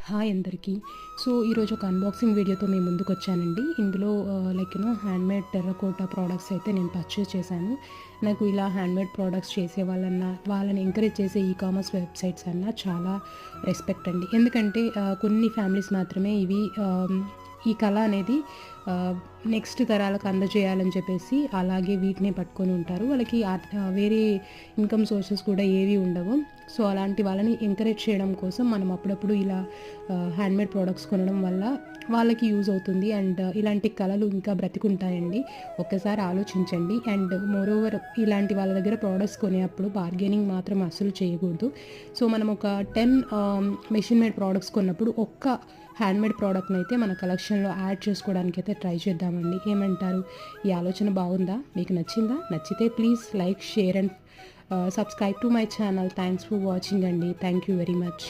Hi అందరికీ. So ఈరోజు ఒక అన్బాక్సింగ్ వీడియోతో మీ ముందుకు వచ్చానండి. ఇందులో హ్యాండ్‌మేడ్ టెర్రకోటా ప్రొడక్ట్స్ అయితే నేను పర్చేస్ చేశాను. నాకు ఇలా హ్యాండ్‌మేడ్ ప్రొడక్ట్స్ చేసే వాళ్ళని ఎంకరేజ్ చేసే కామర్స్ వెబ్‌సైట్స్ అన్నా చాలా రెస్పెక్ట్ అండి. ఎందుకంటే కొన్ని ఫ్యామిలీస్ మాత్రమే ఈ కళ అనేది నెక్స్ట్ తరాలకు అందజేయాలని చెప్పేసి అలాగే వీటినే పట్టుకొని ఉంటారు. వాళ్ళకి వేరే ఇన్కమ్ సోర్సెస్ కూడా ఏవి ఉండవు. సో అలాంటి వాళ్ళని ఎంకరేజ్ చేయడం కోసం మనం అప్పుడప్పుడు ఇలా హ్యాండ్‌మేడ్ ప్రొడక్ట్స్ కొనడం వల్ల వాళ్ళకి యూజ్ అవుతుంది. అండ్ ఇలాంటి కళలు ఇంకా బ్రతికుంటాయండి. ఒక్కసారి ఆలోచించండి. అండ్ మోరోవర్ ఇలాంటి వాళ్ళ దగ్గర ప్రొడక్ట్స్ కొనేటప్పుడు బార్గెనింగ్ మాత్రం అస్సలు చేయకూడదు. సో మనం ఒక 10 మెషిన్ మేడ్ ప్రొడక్ట్స్ కొన్నప్పుడు ఒక్క హ్యాండ్‌మేడ్ ప్రోడక్ట్‌ని అయితే మన కలెక్షన్‌లో యాడ్ చేసుకోవడానికైతే ట్రై చేద్దామండి. ఏమంటారు? ఈ ఆలోచన బాగుందా? మీకు నచ్చిందా? నచ్చితే please like, share and subscribe to my channel. Thanks for watching అండి. Thank you very much.